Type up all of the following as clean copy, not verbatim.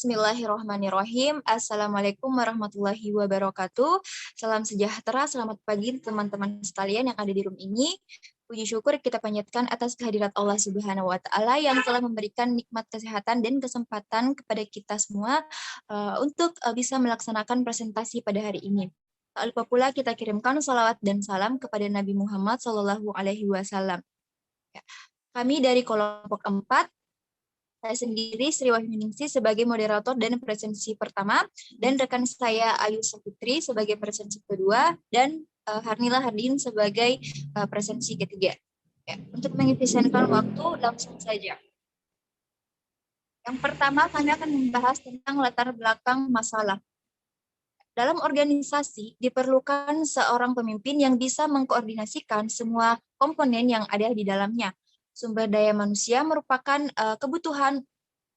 Bismillahirrahmanirrahim. Assalamualaikum warahmatullahi wabarakatuh. Salam sejahtera, selamat pagi teman-teman sekalian yang ada di room ini. Puji syukur kita panjatkan atas kehadirat Allah Subhanahu wa Ta'ala yang telah memberikan nikmat kesehatan dan kesempatan kepada kita semua untuk bisa melaksanakan presentasi pada hari ini. Tak lupa pula kita kirimkan salawat dan salam kepada Nabi Muhammad SAW. Kami dari kelompok 4, saya sendiri Sri Wahyuningsih sebagai moderator dan presensi pertama, dan rekan saya Ayu Sapitri sebagai presensi kedua, dan Harnila Hardin sebagai presensi ketiga. Ya, untuk mengefisienkan waktu, langsung saja. Yang pertama, kami akan membahas tentang latar belakang masalah. Dalam organisasi, diperlukan seorang pemimpin yang bisa mengkoordinasikan semua komponen yang ada di dalamnya. Sumber daya manusia merupakan kebutuhan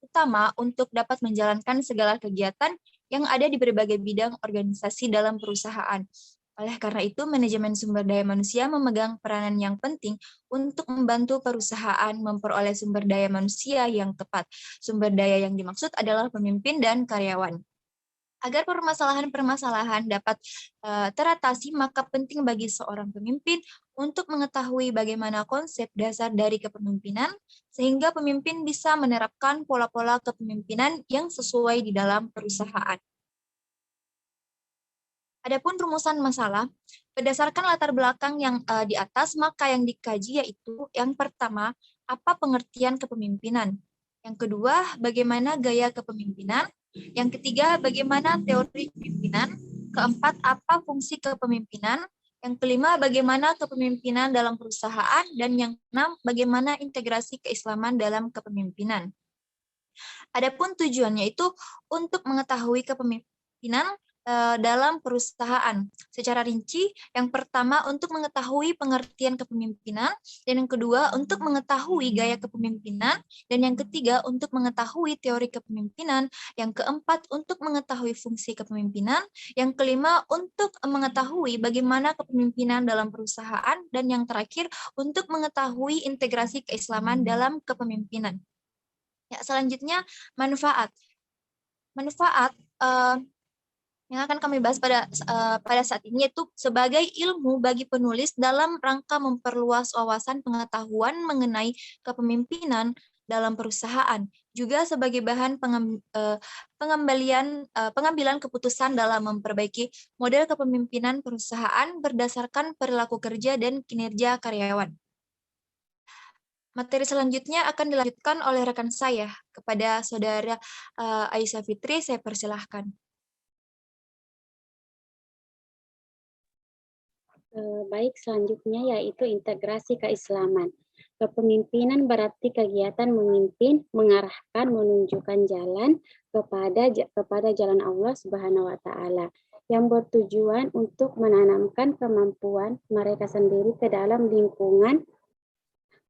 utama untuk dapat menjalankan segala kegiatan yang ada di berbagai bidang organisasi dalam perusahaan. Oleh karena itu, manajemen sumber daya manusia memegang peranan yang penting untuk membantu perusahaan memperoleh sumber daya manusia yang tepat. Sumber daya yang dimaksud adalah pemimpin dan karyawan. Agar permasalahan-permasalahan dapat teratasi, maka penting bagi seorang pemimpin untuk mengetahui bagaimana konsep dasar dari kepemimpinan, sehingga pemimpin bisa menerapkan pola-pola kepemimpinan yang sesuai di dalam perusahaan. Adapun rumusan masalah, berdasarkan latar belakang yang di atas, maka yang dikaji yaitu yang pertama, apa pengertian kepemimpinan? Yang kedua, bagaimana gaya kepemimpinan? Yang ketiga, bagaimana teori kepemimpinan? Keempat, apa fungsi kepemimpinan? Yang kelima, bagaimana kepemimpinan dalam perusahaan? Dan yang keenam, bagaimana integrasi keislaman dalam kepemimpinan? Adapun tujuannya itu untuk mengetahui kepemimpinan dalam perusahaan. Secara rinci, yang pertama untuk mengetahui pengertian kepemimpinan, dan yang kedua untuk mengetahui gaya kepemimpinan, dan yang ketiga untuk mengetahui teori kepemimpinan, yang keempat untuk mengetahui fungsi kepemimpinan, yang kelima untuk mengetahui bagaimana kepemimpinan dalam perusahaan, dan yang terakhir untuk mengetahui integrasi keislaman dalam kepemimpinan. Ya, selanjutnya manfaat. Manfaat yang akan kami bahas pada saat ini yaitu sebagai ilmu bagi penulis dalam rangka memperluas wawasan pengetahuan mengenai kepemimpinan dalam perusahaan, juga sebagai bahan pengambilan keputusan dalam memperbaiki model kepemimpinan perusahaan berdasarkan perilaku kerja dan kinerja karyawan. Materi selanjutnya akan dilanjutkan oleh rekan saya. Kepada saudara Ayu Sapitri, saya persilahkan. Baik, selanjutnya yaitu integrasi keislaman. Kepemimpinan berarti kegiatan memimpin, mengarahkan, menunjukkan jalan kepada jalan Allah Subhanahu wa Ta'ala yang bertujuan untuk menanamkan kemampuan mereka sendiri ke dalam lingkungan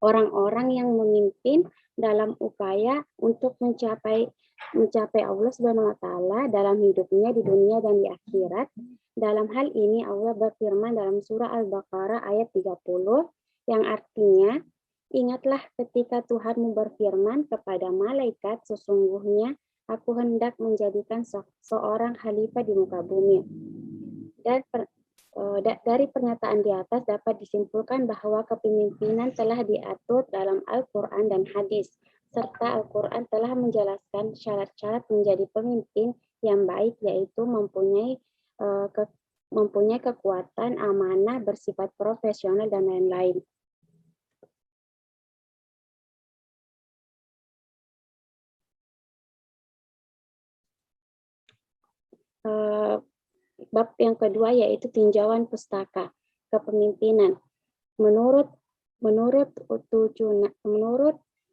orang-orang yang memimpin dalam upaya untuk mencapai Allah Subhanahu wa Ta'ala dalam hidupnya di dunia dan di akhirat. Dalam hal ini Allah berfirman dalam surah Al-Baqarah ayat 30 yang artinya, ingatlah ketika Tuhanmu berfirman kepada malaikat, sesungguhnya aku hendak menjadikan seorang khalifah di muka bumi. Dan dari pernyataan di atas dapat disimpulkan bahwa kepemimpinan telah diatur dalam Al-Quran dan hadis, serta Al-Quran telah menjelaskan syarat-syarat menjadi pemimpin yang baik, yaitu mempunyai kekuatan, amanah, bersifat profesional, dan lain-lain. Bab yang kedua yaitu tinjauan pustaka kepemimpinan. Menurut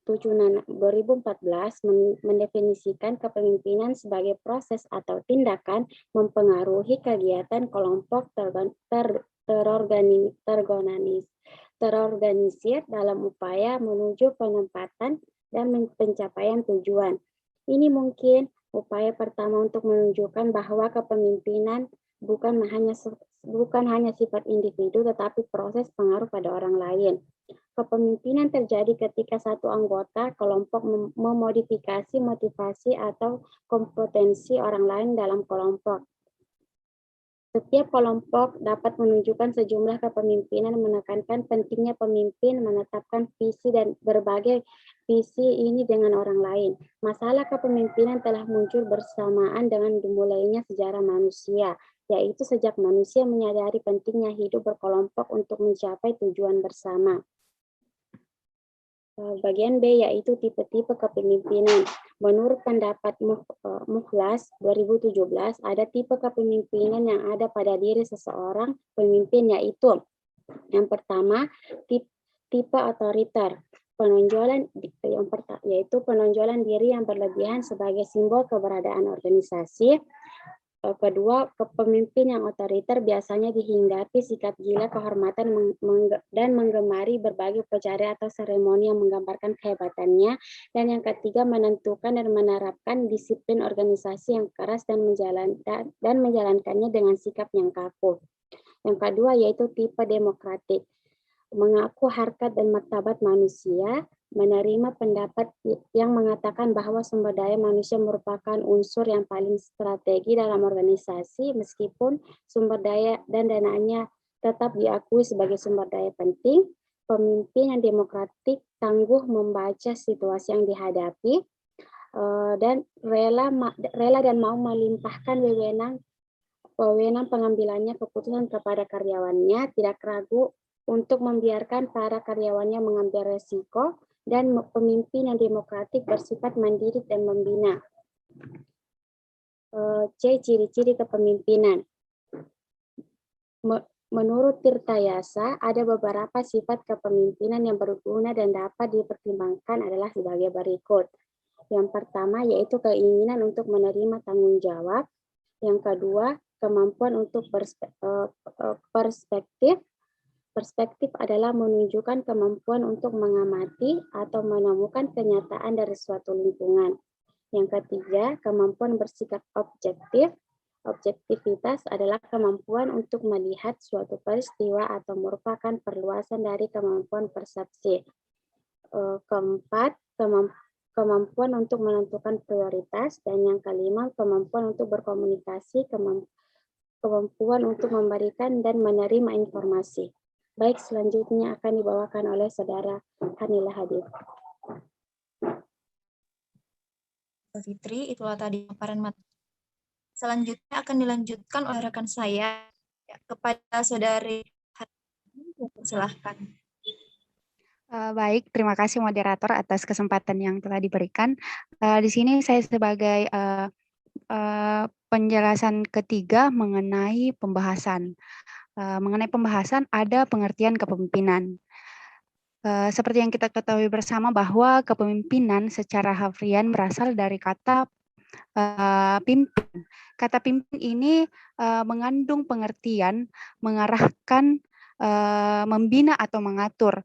Tujunan 2014 mendefinisikan kepemimpinan sebagai proses atau tindakan mempengaruhi kegiatan kelompok terorganisir dalam upaya menuju penempatan dan pencapaian tujuan. Ini mungkin upaya pertama untuk menunjukkan bahwa kepemimpinan bukan hanya sifat individu, tetapi proses pengaruh pada orang lain. Kepemimpinan terjadi ketika satu anggota kelompok memodifikasi motivasi atau kompetensi orang lain dalam kelompok. Setiap kelompok dapat menunjukkan sejumlah kepemimpinan, menekankan pentingnya pemimpin menetapkan visi dan berbagai visi ini dengan orang lain. Masalah kepemimpinan telah muncul bersamaan dengan dimulainya sejarah manusia, yaitu sejak manusia menyadari pentingnya hidup berkelompok untuk mencapai tujuan bersama. Bagian B yaitu tipe-tipe kepemimpinan. Menurut pendapat Mukhlas 2017, ada tipe kepemimpinan yang ada pada diri seseorang pemimpin, yaitu yang pertama, tipe otoriter. Yaitu penonjolan diri yang berlebihan sebagai simbol keberadaan organisasi. Kedua, kepemimpin yang otoriter biasanya dihinggapi sikap gila kehormatan dan menggemari berbagai upacara atau seremoni yang menggambarkan kehebatannya. Dan yang ketiga, menentukan dan menerapkan disiplin organisasi yang keras dan menjalankannya dengan sikap yang kaku. Yang kedua yaitu tipe demokratik, mengaku harkat dan martabat manusia, menerima pendapat yang mengatakan bahwa sumber daya manusia merupakan unsur yang paling strategi dalam organisasi, meskipun sumber daya dan dananya tetap diakui sebagai sumber daya penting. Pemimpin yang demokratik tangguh membaca situasi yang dihadapi dan rela dan mau melimpahkan wewenang pengambilannya keputusan kepada karyawannya, tidak ragu untuk membiarkan para karyawannya mengambil resiko, dan pemimpin yang demokratik bersifat mandiri dan membina. C. Ciri-ciri kepemimpinan. Menurut Tirtayasa, ada beberapa sifat kepemimpinan yang berguna dan dapat dipertimbangkan adalah sebagai berikut. Yang pertama yaitu keinginan untuk menerima tanggung jawab. Yang kedua, kemampuan untuk perspektif. Perspektif adalah menunjukkan kemampuan untuk mengamati atau menemukan kenyataan dari suatu lingkungan. Yang ketiga, kemampuan bersikap objektif. Objektivitas adalah kemampuan untuk melihat suatu peristiwa atau merupakan perluasan dari kemampuan persepsi. Keempat, kemampuan untuk menentukan prioritas. Dan yang kelima, kemampuan untuk berkomunikasi, kemampuan untuk memberikan dan menerima informasi. Baik, selanjutnya akan dibawakan oleh Saudara Hanila Hadid. Fitri, itulah tadi paparan materi. Selanjutnya akan dilanjutkan oleh rekan saya kepada Saudari Hanila. Silahkan. Baik, terima kasih moderator atas kesempatan yang telah diberikan. Di sini saya sebagai penjelasan ketiga mengenai pembahasan. Mengenai pembahasan ada pengertian kepemimpinan. Seperti yang kita ketahui bersama bahwa kepemimpinan secara harfiah berasal dari kata pimpin. Kata pimpin ini mengandung pengertian mengarahkan, membina atau mengatur,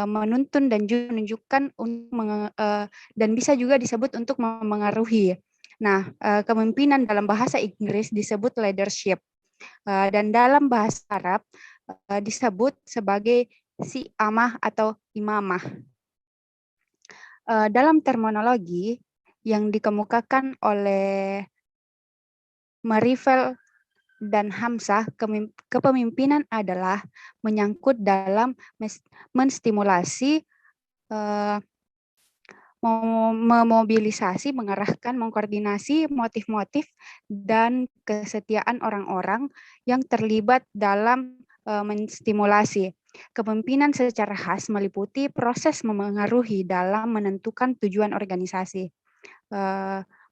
menuntun dan juga menunjukkan dan bisa juga disebut untuk memengaruhi. Nah, kepemimpinan dalam bahasa Inggris disebut leadership. Dan dalam bahasa Arab disebut sebagai si amah atau imamah. Dalam terminologi yang dikemukakan oleh Marifel dan Hamzah, kepemimpinan adalah menyangkut dalam menstimulasi, memobilisasi, mengarahkan, mengkoordinasi motif-motif dan kesetiaan orang-orang yang terlibat dalam menstimulasi. Kepemimpinan secara khas meliputi proses memengaruhi dalam menentukan tujuan organisasi,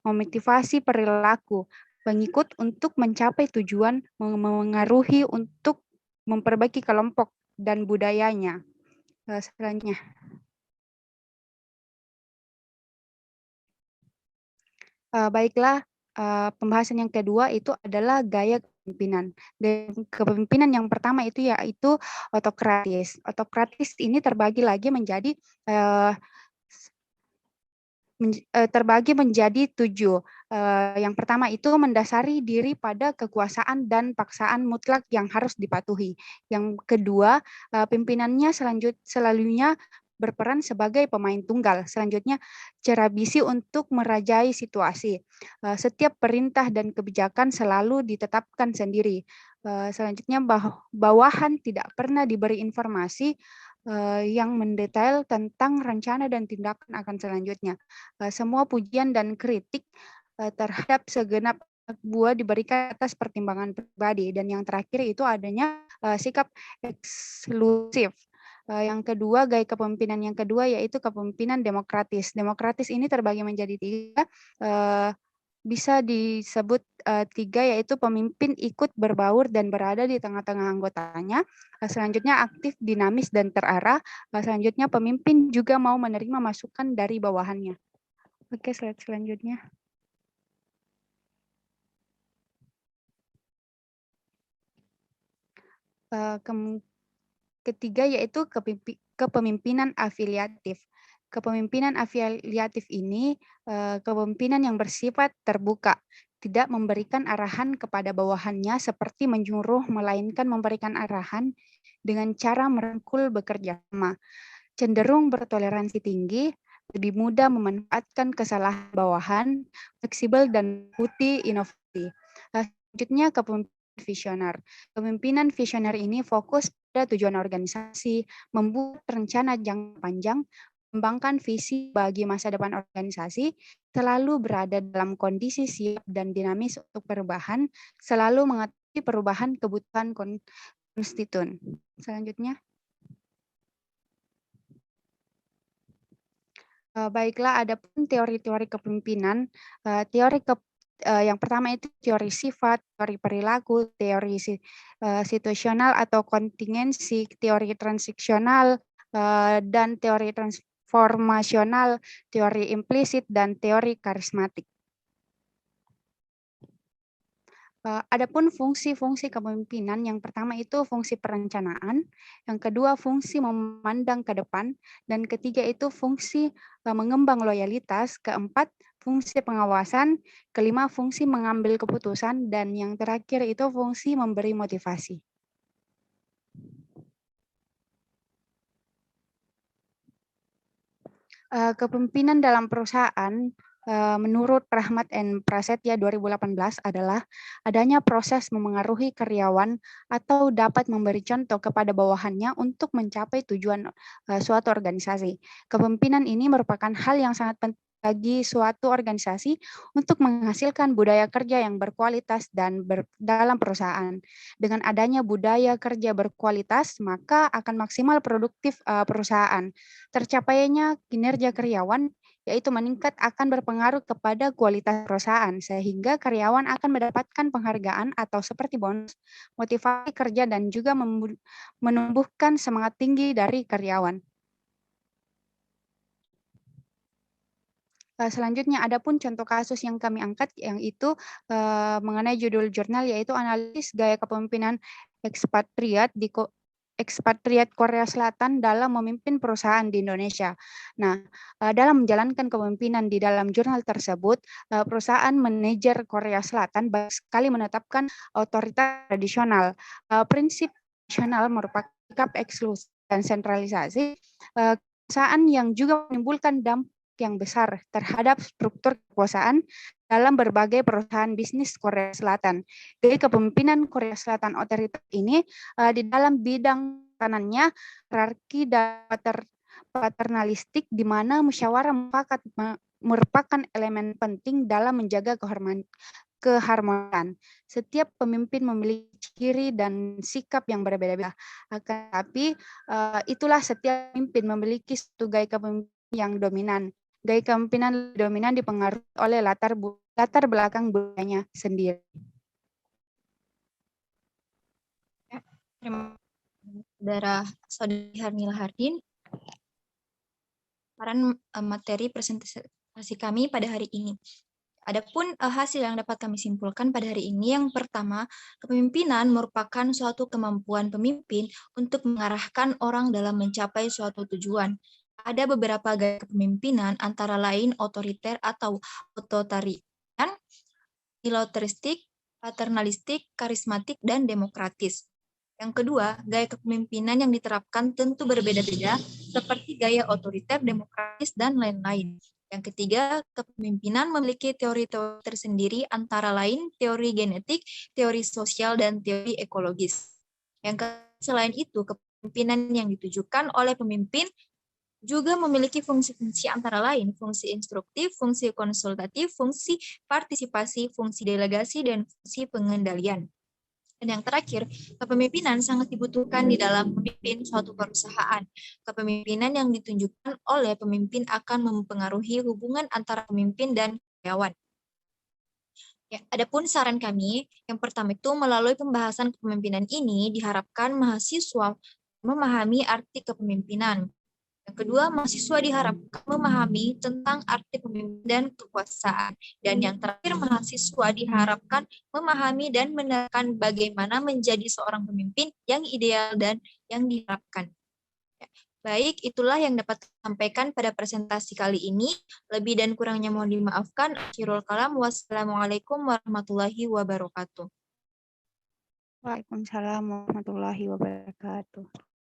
memotivasi perilaku pengikut untuk mencapai tujuan, memengaruhi untuk memperbaiki kelompok dan budayanya. Selanjutnya. Baiklah, pembahasan yang kedua itu adalah gaya kepemimpinan. Dan kepemimpinan yang pertama itu yaitu otokratis. Otokratis ini terbagi lagi menjadi terbagi menjadi 7. Yang pertama itu mendasari diri pada kekuasaan dan paksaan mutlak yang harus dipatuhi. Yang kedua, pimpinannya selalunya berperan sebagai pemain tunggal. Selanjutnya, cerabisi untuk merajai situasi. Setiap perintah dan kebijakan selalu ditetapkan sendiri. Selanjutnya, bawahan tidak pernah diberi informasi yang mendetail tentang rencana dan tindakan akan selanjutnya. Semua pujian dan kritik terhadap segenap buah diberikan atas pertimbangan pribadi. Dan yang terakhir itu adanya sikap eksklusif. Yang kedua, gaya kepemimpinan yang kedua yaitu kepemimpinan demokratis. Demokratis ini terbagi menjadi 3. Bisa disebut 3, yaitu pemimpin ikut berbaur dan berada di tengah-tengah anggotanya. Selanjutnya aktif, dinamis, dan terarah. Selanjutnya pemimpin juga mau menerima masukan dari bawahannya. Oke, slide selanjutnya. Ketiga yaitu kepemimpinan afiliatif. Kepemimpinan afiliatif ini kepemimpinan yang bersifat terbuka, tidak memberikan arahan kepada bawahannya seperti menyuruh, melainkan memberikan arahan dengan cara merangkul bekerja sama. Cenderung bertoleransi tinggi, lebih mudah memanfaatkan kesalahan bawahan, fleksibel dan putih inovasi. Selanjutnya kepemimpinan visioner. Kepemimpinan visioner ini fokus pada tujuan organisasi, membuat rencana jangka panjang, mengembangkan visi bagi masa depan organisasi, selalu berada dalam kondisi siap dan dinamis untuk perubahan, selalu mengerti perubahan kebutuhan konstituen. Selanjutnya. Baiklah, ada pun teori-teori kepemimpinan. Yang pertama itu teori sifat, teori perilaku, teori situasional atau kontingensi, teori transisional, dan teori transformasional, teori implisit, dan teori karismatik. Adapun fungsi-fungsi kepemimpinan, yang pertama itu fungsi perencanaan, yang kedua fungsi memandang ke depan, dan ketiga itu fungsi mengembang loyalitas, keempat fungsi pengawasan, kelima fungsi mengambil keputusan, dan yang terakhir itu fungsi memberi motivasi. Kepemimpinan dalam perusahaan menurut Rahmat and Prasetya 2018 adalah adanya proses memengaruhi karyawan atau dapat memberi contoh kepada bawahannya untuk mencapai tujuan suatu organisasi. Kepemimpinan ini merupakan hal yang sangat penting bagi suatu organisasi untuk menghasilkan budaya kerja yang berkualitas dan dalam perusahaan. Dengan adanya budaya kerja berkualitas, maka akan maksimal produktif perusahaan. Tercapainya kinerja karyawan yaitu meningkat akan berpengaruh kepada kualitas perusahaan, sehingga karyawan akan mendapatkan penghargaan atau seperti bonus, motivasi kerja, dan juga menumbuhkan semangat tinggi dari karyawan. Selanjutnya, ada pun contoh kasus yang kami angkat, yang itu mengenai judul jurnal, yaitu analisis gaya kepemimpinan ekspatriat Korea Selatan dalam memimpin perusahaan di Indonesia. Nah, dalam menjalankan kepemimpinan di dalam jurnal tersebut, perusahaan manajer Korea Selatan banyak sekali menetapkan otoritas tradisional. Prinsip tradisional merupakan sikap eksklusif dan sentralisasi, perusahaan yang juga menimbulkan dampak yang besar terhadap struktur kekuasaan dalam berbagai perusahaan bisnis Korea Selatan. Jadi kepemimpinan Korea Selatan otoriter ini di dalam bidang kanannya hierarki dan paternalistik, di mana musyawarah mufakat merupakan elemen penting dalam menjaga keharmonisan. Setiap pemimpin memiliki ciri dan sikap yang berbeda-beda. Akan tetapi itulah setiap pemimpin memiliki satu gaya kepemimpinan yang dominan. Gaya kepemimpinan dominan dipengaruhi oleh latar belakang budayanya sendiri. Terima kasih, Saudari Harnila Hardin. Materi presentasi kami pada hari ini. Adapun hasil yang dapat kami simpulkan pada hari ini, yang pertama, kepemimpinan merupakan suatu kemampuan pemimpin untuk mengarahkan orang dalam mencapai suatu tujuan. Ada beberapa gaya kepemimpinan antara lain otoriter atau otoritarian, militaristik, paternalistik, karismatik, dan demokratis. Yang kedua, gaya kepemimpinan yang diterapkan tentu berbeda-beda, seperti gaya otoriter, demokratis, dan lain-lain. Yang ketiga, kepemimpinan memiliki teori-teori tersendiri antara lain teori genetik, teori sosial, dan teori ekologis. Selain itu, kepemimpinan yang ditujukan oleh pemimpin juga memiliki fungsi-fungsi antara lain fungsi instruktif, fungsi konsultatif, fungsi partisipasi, fungsi delegasi, dan fungsi pengendalian. Dan yang terakhir, kepemimpinan sangat dibutuhkan di dalam memimpin suatu perusahaan. Kepemimpinan yang ditunjukkan oleh pemimpin akan mempengaruhi hubungan antara pemimpin dan karyawan. Ya, adapun saran kami, yang pertama itu melalui pembahasan kepemimpinan ini diharapkan mahasiswa memahami arti kepemimpinan. Yang kedua, mahasiswa diharapkan memahami tentang arti pemimpin dan kekuasaan. Dan yang terakhir, mahasiswa diharapkan memahami dan menerapkan bagaimana menjadi seorang pemimpin yang ideal dan yang diharapkan. Baik, itulah yang dapat disampaikan pada presentasi kali ini. Lebih dan kurangnya mohon dimaafkan. Akhirul kalam. Wassalamualaikum warahmatullahi wabarakatuh. Waalaikumsalam warahmatullahi wabarakatuh.